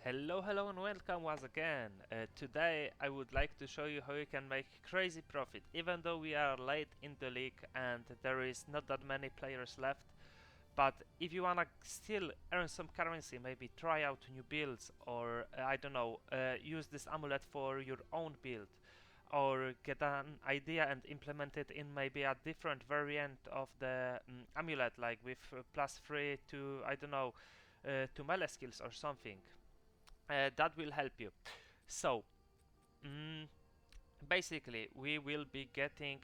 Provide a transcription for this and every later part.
Hello and welcome once again. Today I would like to show you how you can make crazy profit even though we are late in the league and there is not that many players left. But if you wanna still earn some currency, maybe try out new builds or I don't know, use this amulet for your own build or get an idea and implement it in maybe a different variant of the amulet, like with +3 to I don't know, to melee skills or something. That will help you. So, mm, basically, we will be getting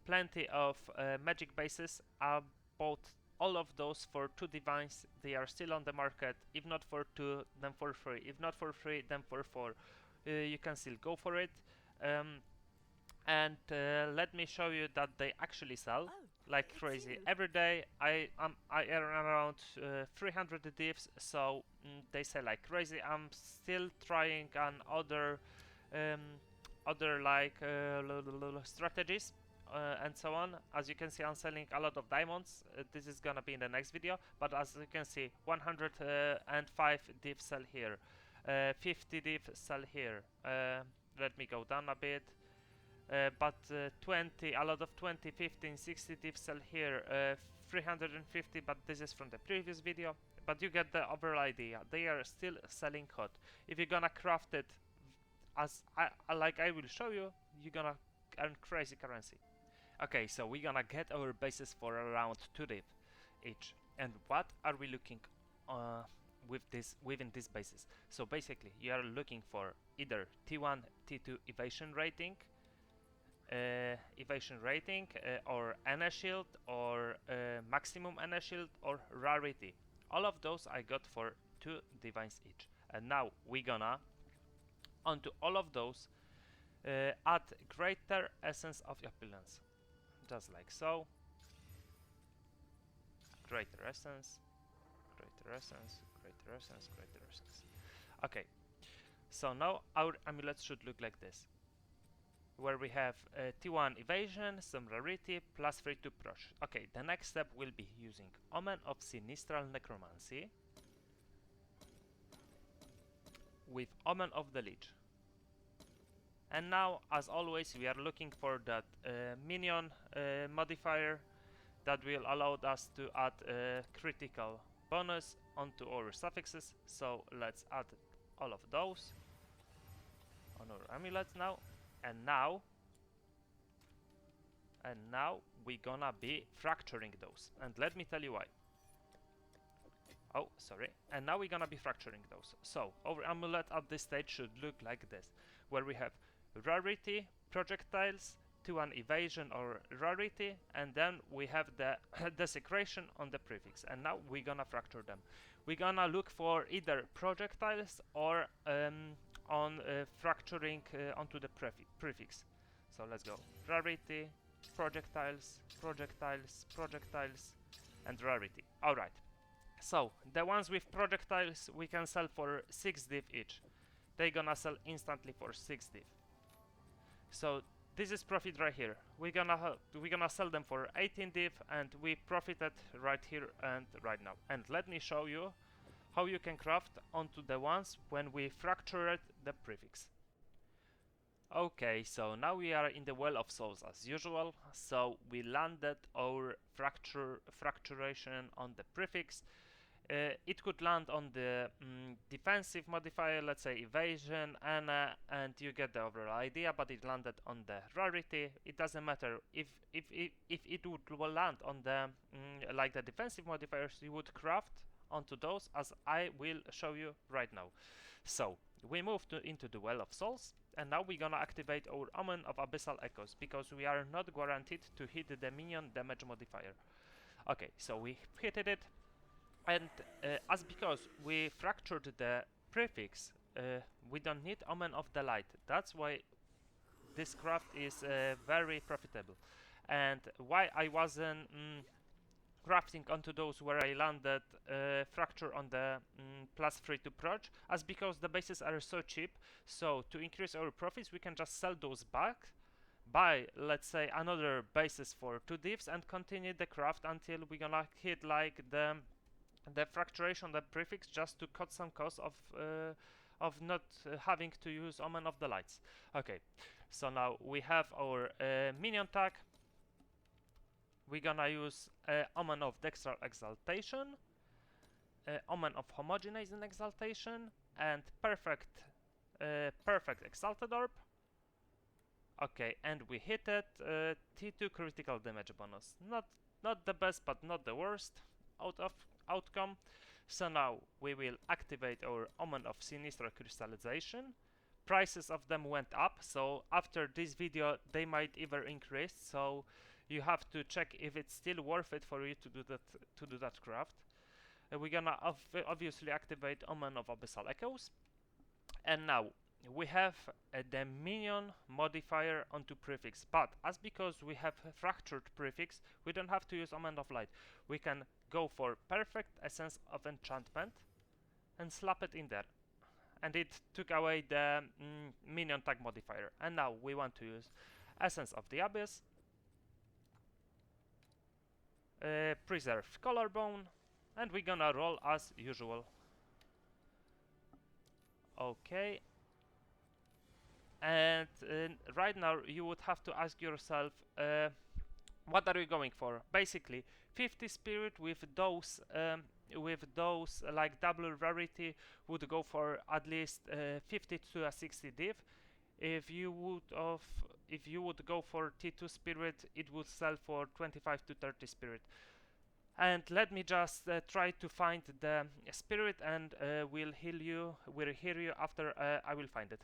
plenty of magic bases. About all of those for 2 divines. They are still on the market. If not for 2, then for 3. If not for 3, then for 4. You can still go for it. And let me show you that they actually sell like crazy. Every day I earn around 300 divs, so they sell like crazy. I'm still trying on um, other like strategies and so on. As you can see, I'm selling a lot of diamonds. This is gonna be in the next video, but as you can see, 105 divs sell here, 50 divs sell here. Let me go down a bit. But 20, a lot of 20, 15, 60 divs sell here, 350, but this is from the previous video. But you get the overall idea. They are still selling hot. If you're gonna craft it as like I will show you, you're gonna earn crazy currency. Okay, so we're gonna get our bases for around 2 div each. And what are we looking within this bases? So basically, you are looking for either T1, T2 evasion rating or NA shield or maximum NA shield or rarity. All of those I got for 2 divines each. And now we gonna onto all of those add greater essence of opulence, just like so. Greater essence, greater essence, greater essence, greater essence. Okay, so now our amulets should look like this, where we have T1 evasion, some rarity, +3 to prosh. Okay, the next step will be using Omen of Sinistral Necromancy with Omen of the Lich. And now, as always, we are looking for that minion modifier that will allow us to add critical bonus onto our suffixes. So let's add all of those on our amulets now. And now we're gonna be fracturing those, and let me tell you why. Oh, sorry. And now we're gonna be fracturing those. So our amulet at this stage should look like this, where we have rarity, projectiles, to an evasion or rarity, and then we have the desecration on the prefix. And now we're gonna fracture them. We're gonna look for either projectiles or on fracturing onto the prefix. So let's go. Rarity, projectiles, projectiles, projectiles, and rarity. Alright. So the ones with projectiles we can sell for 6 div each. They gonna sell instantly for 6 div. So this is profit right here. We're gonna sell them for 18 div, and we profited right here and right now. And let me show you how you can craft onto the ones when we fractured the prefix. Okay, so now we are in the Well of Souls as usual. So we landed our fracturation on the prefix. It could land on the defensive modifier, let's say evasion, and you get the overall idea, but it landed on the rarity. It doesn't matter if it would land on the like the defensive modifiers, you would craft onto those, as I will show you right now. So we move into the Well of Souls, and now we're gonna activate our Omen of Abyssal Echoes, because we are not guaranteed to hit the minion damage modifier. Okay, so we hit it, and because we fractured the prefix, we don't need Omen of the Light. That's why this craft is very profitable, and why I wasn't crafting onto those where I landed fracture on the +3 to proj, as because the bases are so cheap. So to increase our profits, we can just sell those back, buy, let's say, another bases for 2 divs, and continue the craft until we're gonna hit like the the fracturation, the prefix, just to cut some cost of not having to use Omen of the Lights. Okay, so now we have our minion tag. We're gonna use Omen of Dextral Exaltation, Omen of Homogenizing Exaltation, and Perfect Exalted Orb. Okay, and we hit it. T2 critical damage bonus. Not the best, but not the worst outcome. So now we will activate our Omen of Sinistra Crystallization. Prices of them went up, so after this video they might even increase. So you have to check if it's still worth it for you to do that craft. We're gonna obviously activate Omen of Abyssal Echoes, and now we have the minion modifier onto prefix, but as because we have fractured prefix, we don't have to use Omen of Light. We can go for Perfect Essence of Enchantment and slap it in there, and it took away the minion tag modifier. And now we want to use Essence of the Abyss, Preserved Collarbone, and we're gonna roll as usual. Okay, and right now you would have to ask yourself, what are you going for? Basically 50 spirit with those like double rarity would go for at least 50 to a 60 div. If you would go for T2 spirit, it would sell for 25 to 30 spirit. And let me just try to find the spirit, and we'll heal you after I will find it.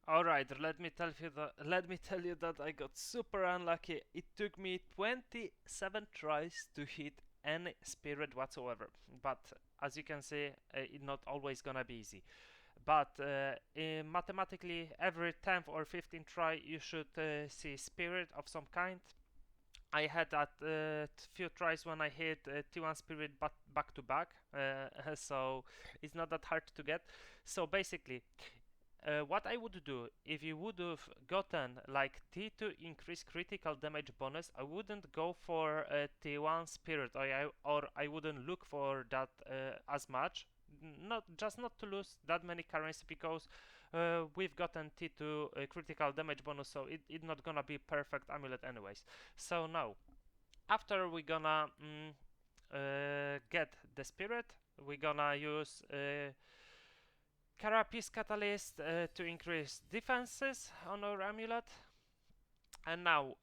Alright, let me tell you that I got super unlucky. It took me 27 tries to hit any spirit whatsoever. But as you can see, it's not always gonna be easy. But mathematically, every 10th or 15th try, you should see spirit of some kind. I had that few tries when I hit T1 spirit back to back, so it's not that hard to get. So basically, what I would do if you would have gotten like T2 increase critical damage bonus, I wouldn't go for T1 spirit, or I wouldn't look for that as much. Not to lose that many currency, because we've gotten T2 critical damage bonus, so it's not gonna be perfect amulet anyways. So now, after we gonna get the spirit, we're gonna use Carapace Catalyst to increase defenses on our amulet. And now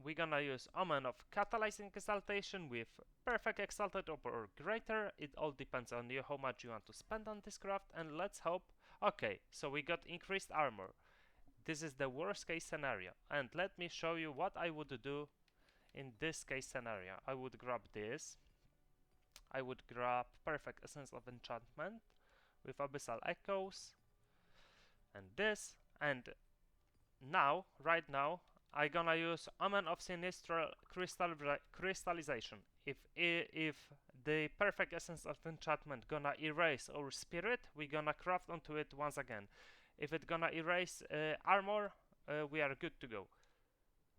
we're gonna use Omen of Catalyzing Exaltation with Perfect Exalted or greater. It all depends on you how much you want to spend on this craft, and let's hope. Okay, so we got increased armor. This is the worst case scenario, and let me show you what I would do in this case scenario. I would grab this. I would grab Perfect Essence of Enchantment with Abyssal Echoes and this, and now, right now, I'm gonna use Omen of Sinistral Crystallization. If the Perfect Essence of Enchantment gonna erase our spirit, we're gonna craft onto it once again. If it's gonna erase armor, we are good to go.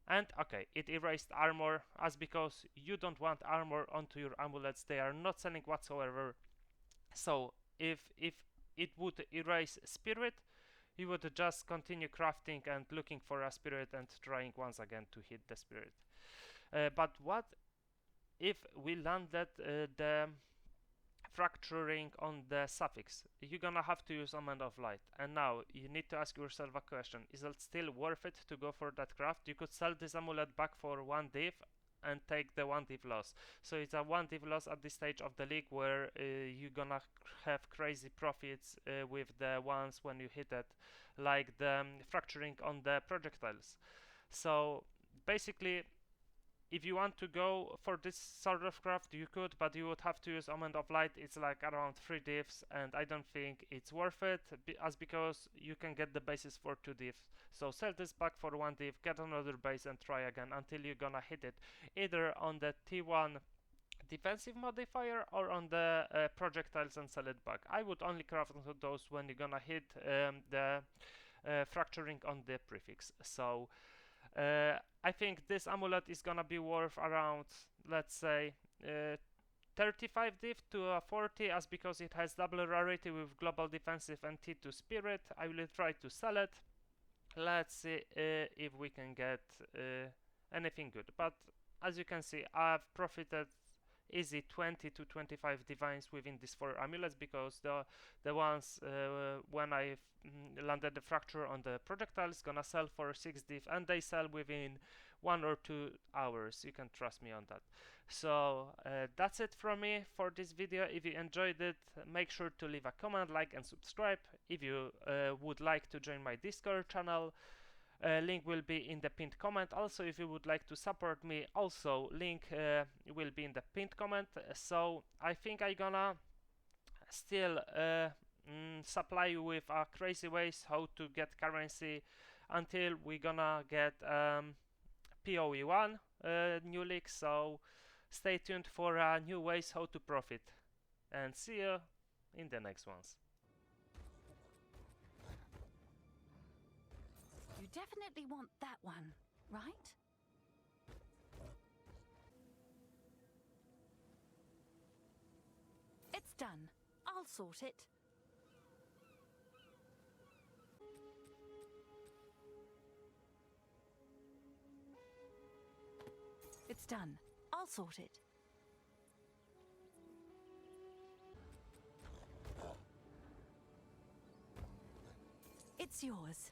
And okay, it erased armor, as because you don't want armor onto your amulets, they are not selling whatsoever. So if it would erase spirit, you would just continue crafting and looking for a spirit and trying once again to hit the spirit. But what if we landed the fracturing on the suffix? You're gonna have to use Omen of Light, and now you need to ask yourself a question: is it still worth it to go for that craft? You could sell this amulet back for 1 div and take the 1 div loss. So it's a 1 div loss at this stage of the league, where you're gonna have crazy profits with the ones when you hit it, like the fracturing on the projectiles. So basically, if you want to go for this sort of craft, you could, but you would have to use Omen of Light. It's like around 3 divs, and I don't think it's worth it, as because you can get the bases for 2 divs. So sell this back for 1 div, get another base, and try again until you're gonna hit it either on the T1 defensive modifier or on the projectiles and sell it back. I would only craft onto those when you're gonna hit the fracturing on the prefix. So I think this amulet is gonna be worth around, let's say, 35 div to 40, as because it has double rarity with global defensive and T2 spirit. I will try to sell it. Let's see if we can get anything good. But as you can see, I've profited easy 20 to 25 divines within these 4 amulets, because the ones when I landed the fracture on the projectile is gonna sell for 6 div, and they sell within 1 or 2 hours. You can trust me on that. So that's it from me for this video. If you enjoyed it, make sure to leave a comment, like, and subscribe. If you would like to join my Discord channel, link will be in the pinned comment. Also, if you would like to support me, also link will be in the pinned comment. So I think I'm gonna still supply you with crazy ways how to get currency until we're gonna get PoE1 new league. So stay tuned for new ways how to profit, and see you in the next ones. You definitely want that one, right? It's done. I'll sort it. It's done. I'll sort it. It's yours.